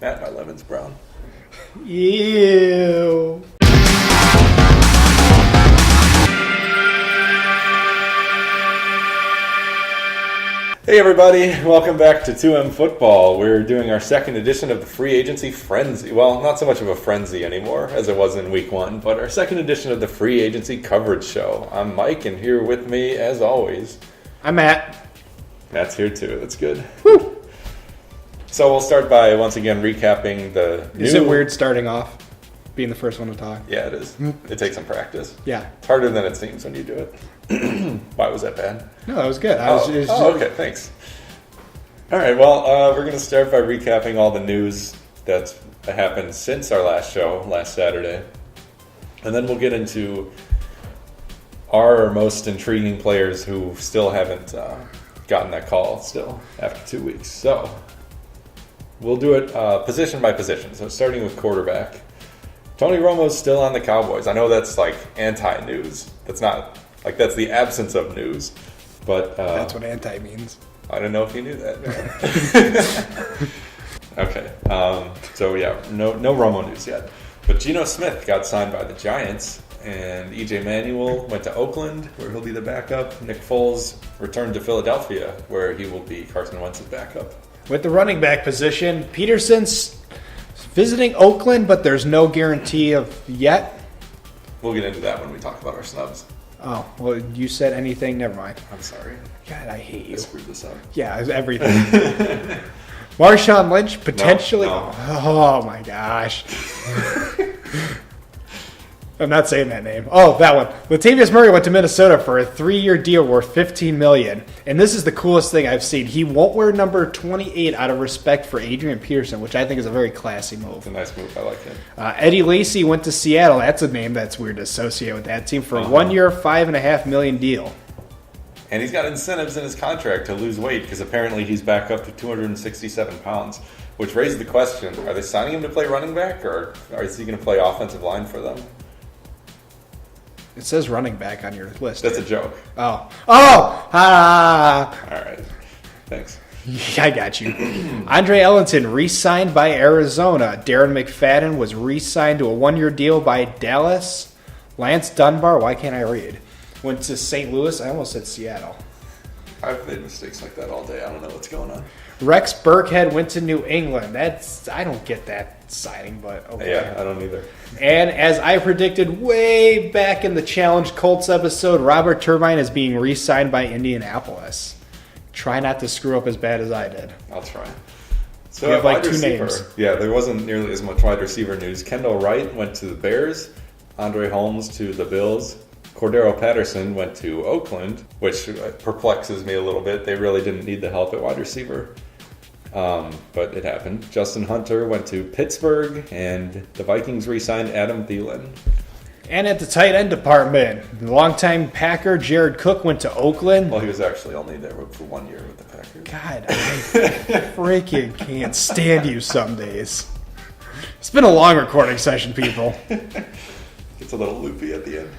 Matt, my lemon's brown. Ew. Hey everybody, welcome back to 2M Football. We're doing our second edition of the free agency frenzy. Well, not so much of a frenzy anymore as it was in week one, but our second edition of the free agency coverage show. I'm Mike, and here with me, as always, I'm Matt. Matt's here too. That's good. Woo! So we'll start by once again recapping the Is it weird starting off, being the first one to talk? Yeah, it is. It takes some practice. Yeah. It's harder than it seems when you do it. Why was that bad? No, that was good. Okay, thanks. All right, well, we're going to start by recapping all the news that's happened since our last show, last Saturday. And then we'll get into our most intriguing players who still haven't gotten that call still after 2 weeks. So we'll do it position by position. So starting with quarterback. Tony Romo's still on the Cowboys. I know that's like anti-news. That's not, like, that's the absence of news. But that's what anti means. I don't know if you knew that. Okay. So, yeah, no Romo news yet. But Geno Smith got signed by the Giants, and E.J. Manuel went to Oakland, where he'll be the backup. Nick Foles returned to Philadelphia, where he will be Carson Wentz's backup. With the running back position, Peterson's visiting Oakland, but there's no guarantee of yet. We'll get into that when we talk about our snubs. Oh, well, you said anything? Never mind. I'm sorry. God, I hate you. I screwed this up. Yeah, everything. Marshawn Lynch, potentially. No. Oh, my gosh. I'm not saying that name. Oh, that one. Latavius Murray went to Minnesota for a 3-year deal worth $15 million. And this is the coolest thing I've seen. He won't wear number 28 out of respect for Adrian Peterson, which I think is a very classy move. It's a nice move. I like it. Eddie Lacy went to Seattle. That's a name that's weird to associate with that team for a 1-year, $5.5 million deal. And he's got incentives in his contract to lose weight because apparently he's back up to 267 pounds, which raises the question, are they signing him to play running back, or is he going to play offensive line for them? It says running back on your list. That's a joke. Oh! All right. Thanks. I got you. Andre Ellington re-signed by Arizona. Darren McFadden was re-signed to a 1-year deal by Dallas. Lance Dunbar, why can't I read? Went to St. Louis. I almost said Seattle. I've made mistakes like that all day. I don't know what's going on. Rex Burkhead went to New England. I don't get that signing, but okay. Yeah, I don't either. And as I predicted way back in the Challenge Colts episode, Robert Turbine is being re-signed by Indianapolis. Try not to screw up as bad as I did. I'll try. So you have like two receiver, names. Yeah, there wasn't nearly as much wide receiver news. Kendall Wright went to the Bears. Andre Holmes to the Bills. Cordero Patterson went to Oakland, which perplexes me a little bit. They really didn't need the help at wide receiver. But it happened. Justin Hunter went to Pittsburgh, and the Vikings re-signed Adam Thielen. And at the tight end department, the longtime Packer Jared Cook went to Oakland. Well, he was actually only there for 1 year with the Packers. God, I freaking can't stand you some days. It's been a long recording session, people. It's a little loopy at the end.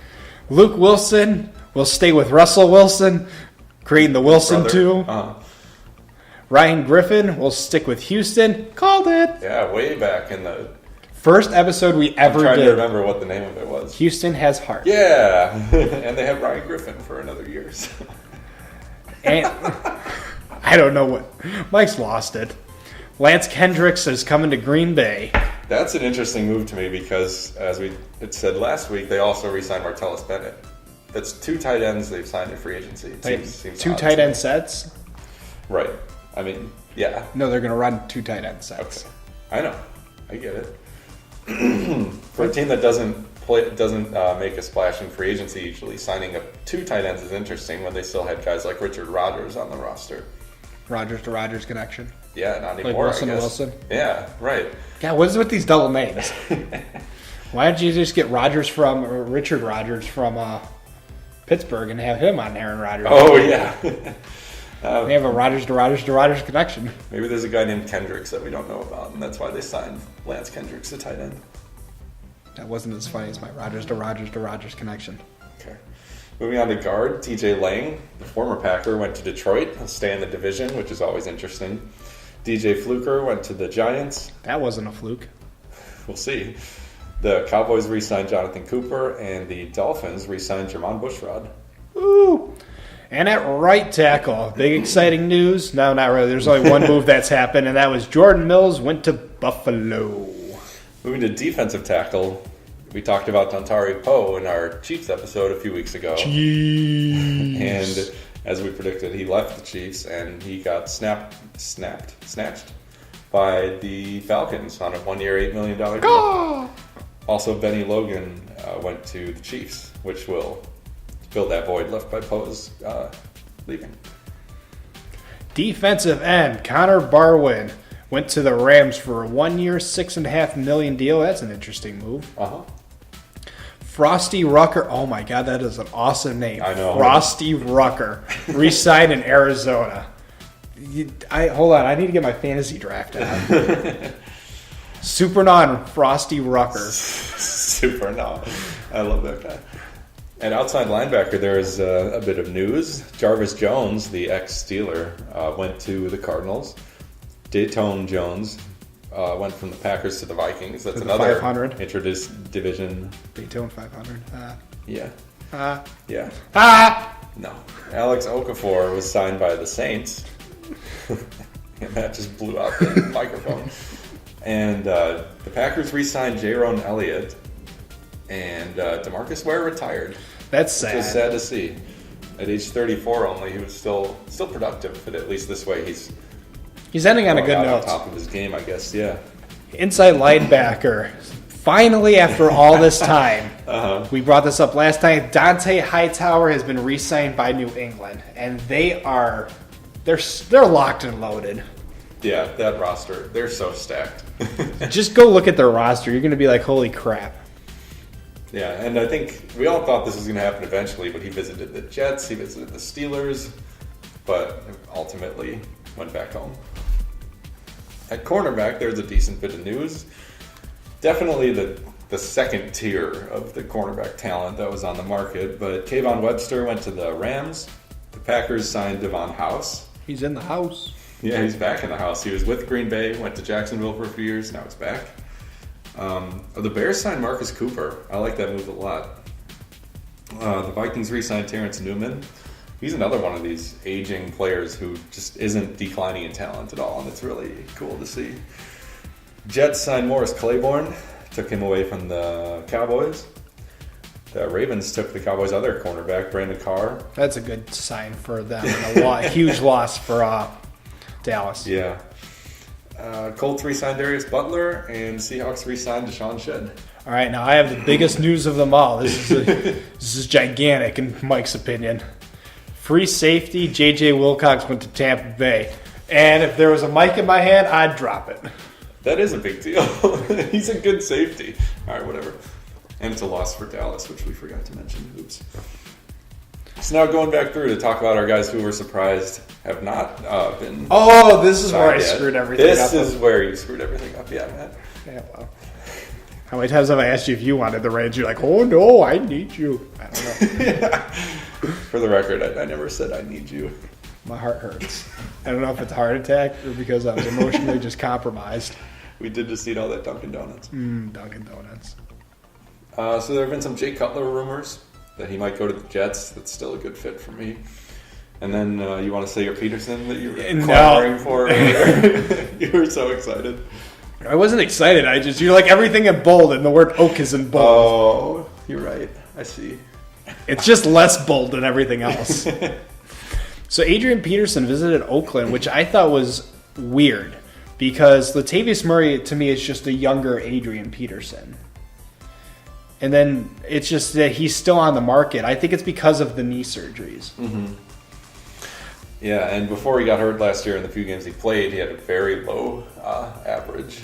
Luke Wilson will stay with Russell Wilson, creating the Wilson 2. Ryan Griffin will stick with Houston. Called it. Yeah, way back in the first episode we ever did. I'm trying to remember what the name of it was. Houston Has Heart. Yeah, and they have Ryan Griffin for another year. So. And I don't know what. Mike's lost it. Lance Kendricks is coming to Green Bay. That's an interesting move to me because, as it said last week, they also re-signed Martellus Bennett. That's 2 tight ends they've signed in free agency. Seems 2 tight end sets? Right. I mean, yeah. No, they're going to run 2 tight end sets. Okay. I know. I get it. For a team that doesn't make a splash in free agency, usually signing up 2 tight ends is interesting when they still had guys like Richard Rodgers on the roster. Rodgers to Rodgers connection. Yeah, not anymore. Like Wilson I guess. to Wilson. Yeah, right. God, what is with these double names? Why don't you just get Richard Rodgers from Pittsburgh and have him on Aaron Rodgers? Oh yeah. They have a Rodgers to Rodgers to Rodgers connection. Maybe there's a guy named Kendricks that we don't know about, and that's why they signed Lance Kendricks, the tight end. That wasn't as funny as my Rodgers to Rodgers to Rodgers connection. Okay. Moving on to guard, TJ Lang, the former Packer, went to Detroit. He'll stay in the division, which is always interesting. DJ Fluker went to the Giants. That wasn't a fluke. We'll see. The Cowboys re-signed Jonathan Cooper, and the Dolphins re-signed Jermon Bushrod. Woo! And at right tackle, big exciting news. No, not really. There's only one move that's happened, and that was Jordan Mills went to Buffalo. Moving to defensive tackle, we talked about Dontari Poe in our Chiefs episode a few weeks ago. Jeez. And as we predicted, he left the Chiefs, and he got snatched by the Falcons on a 1-year, $8 million deal. Ah! Also, Benny Logan went to the Chiefs, which will fill that void left by Poe's leaving. Defensive end Connor Barwin went to the Rams for a 1-year, $6.5 million deal. That's an interesting move. Uh-huh. Frosty Rucker. Oh my God, that is an awesome name. I know. Frosty Rucker re-signed in Arizona. Hold on, I need to get my fantasy draft out. Super non Frosty Rucker. Super no. I love that guy. And outside linebacker, there is a bit of news. Jarvis Jones, the ex-Steeler, went to the Cardinals. Dayton Jones went from the Packers to the Vikings. That's To the another 500. introduced division. Dayton 500. Yeah. Yeah. No. Alex Okafor was signed by the Saints. And that just blew out the microphone. And the Packers re-signed Jaron Elliott. And DeMarcus Ware retired. That's Which sad. was sad to see. At age 34 only, he was still productive, but at least this way he's ending on a good on note. top of his game, I guess. Yeah. Inside linebacker. Finally, after all this time, we brought this up last time. Dante Hightower has been re-signed by New England, and they're locked and loaded. Yeah, that roster, they're so stacked. Just go look at their roster. You're going to be like, holy crap. Yeah, and I think we all thought this was going to happen eventually, but he visited the Jets, he visited the Steelers, but ultimately went back home. At cornerback, there's a decent bit of news. Definitely the second tier of the cornerback talent that was on the market, but Kayvon Webster went to the Rams. The Packers signed Devon House. He's in the house. Yeah, he's back in the house. He was with Green Bay, went to Jacksonville for a few years, now he's back. The Bears signed Marcus Cooper. I like that move a lot. The Vikings re-signed Terrence Newman. He's another one of these aging players who just isn't declining in talent at all, and it's really cool to see. Jets signed Morris Claiborne, took him away from the Cowboys. The Ravens took the Cowboys' other cornerback, Brandon Carr. That's a good sign for them. And a huge loss for Dallas. Yeah. Colts re-signed Darius Butler, and Seahawks re-signed Deshaun Shedd. All right, now I have the biggest news of them all. This is gigantic in Mike's opinion. Free safety, J.J. Wilcox went to Tampa Bay. And if there was a mic in my hand, I'd drop it. That is a big deal. He's a good safety. All right, whatever. And it's a loss for Dallas, which we forgot to mention. Oops. So now going back through to talk about our guys who were surprised have not been. Oh, this is where I yet. screwed everything up. This is where you screwed everything up, yeah, Matt. Yeah, well. How many times have I asked you if you wanted the Rams? You're like, oh no, I need you. I don't know. For the record, I never said I need you. My heart hurts. I don't know if it's a heart attack or because I was emotionally just compromised. We did just eat all that Dunkin' Donuts. Dunkin' Donuts. So there have been some Jay Cutler rumors that he might go to the Jets. That's still a good fit for me. And then you want to say your Peterson that you were clamoring for earlier? You were so excited. I wasn't excited. You're like everything in bold, and the word oak is in bold. Oh, you're right. I see. It's just less bold than everything else. So Adrian Peterson visited Oakland, which I thought was weird because Latavius Murray, to me, is just a younger Adrian Peterson. And then it's just that he's still on the market. I think it's because of the knee surgeries. Mm-hmm. Yeah, and before he got hurt last year in the few games he played, he had a very low average.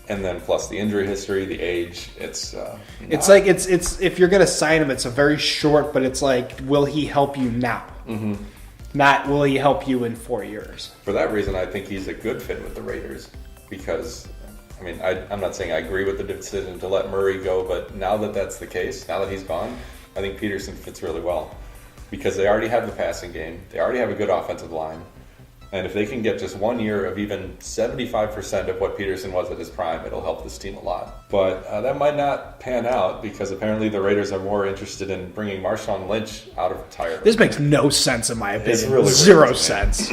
And then plus the injury history, the age, it's like it's if you're gonna sign him, it's a very short, but it's like, will he help you now? Mm-hmm. Not will he help you in 4 years. For that reason, I think he's a good fit with the Raiders because, I mean, I'm not saying I agree with the decision to let Murray go, but now that that's the case, now that he's gone, I think Peterson fits really well because they already have the passing game, they already have a good offensive line, And if they can get just 1 year of even 75% of what Peterson was at his prime, it'll help this team a lot. But that might not pan out because apparently the Raiders are more interested in bringing Marshawn Lynch out of retirement. This makes no sense in my opinion. It's really weird Zero to me. sense.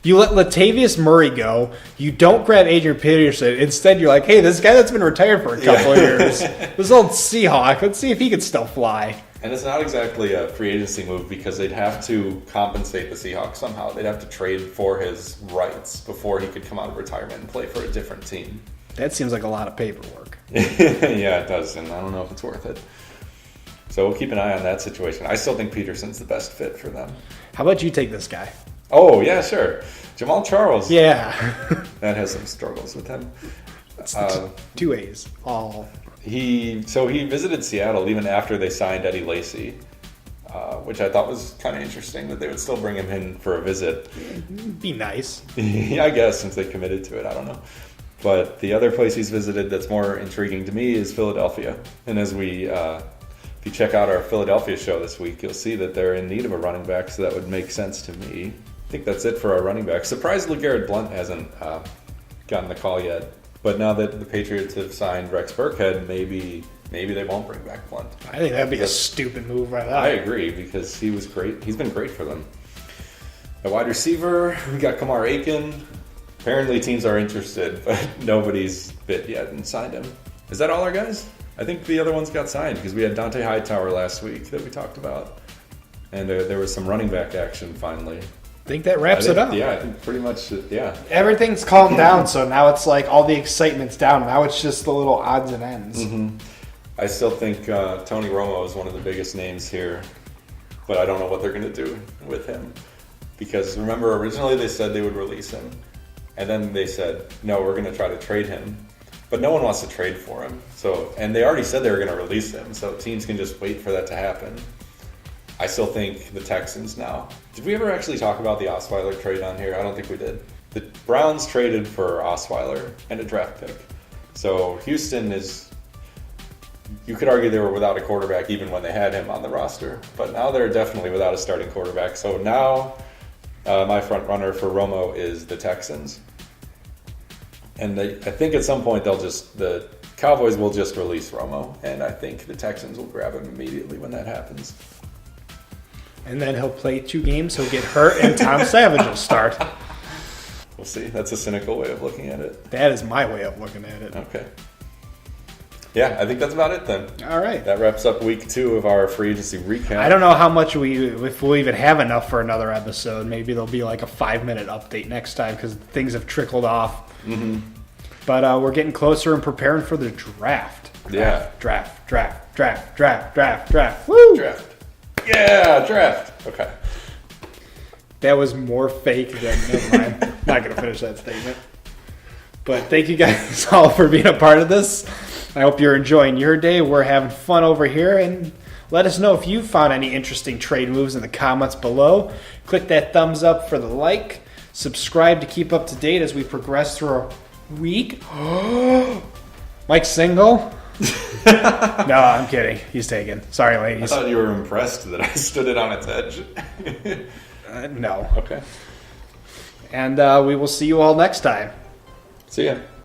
You let Latavius Murray go. You don't grab Adrian Peterson. Instead, you're like, hey, this guy that's been retired for a couple of years, this old Seahawk, let's see if he can still fly. And it's not exactly a free agency move because they'd have to compensate the Seahawks somehow. They'd have to trade for his rights before he could come out of retirement and play for a different team. That seems like a lot of paperwork. Yeah, it does, and I don't know if it's worth it. So we'll keep an eye on that situation. I still think Peterson's the best fit for them. How about you take this guy? Oh, yeah, sure. Jamal Charles. Yeah. That has some struggles with him. Two A's. All. He visited Seattle even after they signed Eddie Lacy, which I thought was kind of interesting that they would still bring him in for a visit. Be nice. Yeah, I guess, since they committed to it. I don't know. But the other place he's visited that's more intriguing to me is Philadelphia. And as if you check out our Philadelphia show this week, you'll see that they're in need of a running back, so that would make sense to me. I think that's it for our running back. Surprisingly, Garrett Blunt hasn't gotten the call yet. But now that the Patriots have signed Rex Burkhead, maybe they won't bring back Blunt. I think that'd be a stupid move right now. I agree, because he was great. He's been great for them. At wide receiver, we got Kamar Aiken. Apparently teams are interested, but nobody's bid yet and signed him. Is that all our guys? I think the other ones got signed because we had Dante Hightower last week that we talked about. And there was some running back action finally. I think that wraps it up. Yeah, I think pretty much, yeah. Everything's calmed down, so now it's like all the excitement's down. Now it's just the little odds and ends. Mm-hmm. I still think Tony Romo is one of the biggest names here, but I don't know what they're going to do with him. Because remember, originally they said they would release him, and then they said, no, we're going to try to trade him. But no one wants to trade for him. And they already said they were going to release him, so teams can just wait for that to happen. I still think the Texans now. Did we ever actually talk about the Osweiler trade on here? I don't think we did. The Browns traded for Osweiler and a draft pick. So Houston is, you could argue they were without a quarterback even when they had him on the roster. But now they're definitely without a starting quarterback. So now my front runner for Romo is the Texans. And I think at some point the Cowboys will just release Romo. And I think the Texans will grab him immediately when that happens. And then he'll play 2 games, he'll get hurt, and Tom Savage will start. We'll see. That's a cynical way of looking at it. That is my way of looking at it. Okay. Yeah, I think that's about it then. All right. That wraps up week 2 of our free agency recap. I don't know how much if we'll even have enough for another episode. Maybe there'll be like a 5-minute update next time because things have trickled off. Mm-hmm. But we're getting closer and preparing for the draft. Draft. Woo! Draft. Yeah, draft. Okay. That was more fake than, never mind. Not going to finish that statement. But thank you guys all for being a part of this. I hope you're enjoying your day. We're having fun over here. And let us know if you found any interesting trade moves in the comments below. Click that thumbs up for the like. Subscribe to keep up to date as we progress through our week. Mike's single? No, I'm kidding. He's taken. Sorry, ladies. I thought you were impressed that I stood it on its edge. No. Okay. And we will see you all next time. See ya.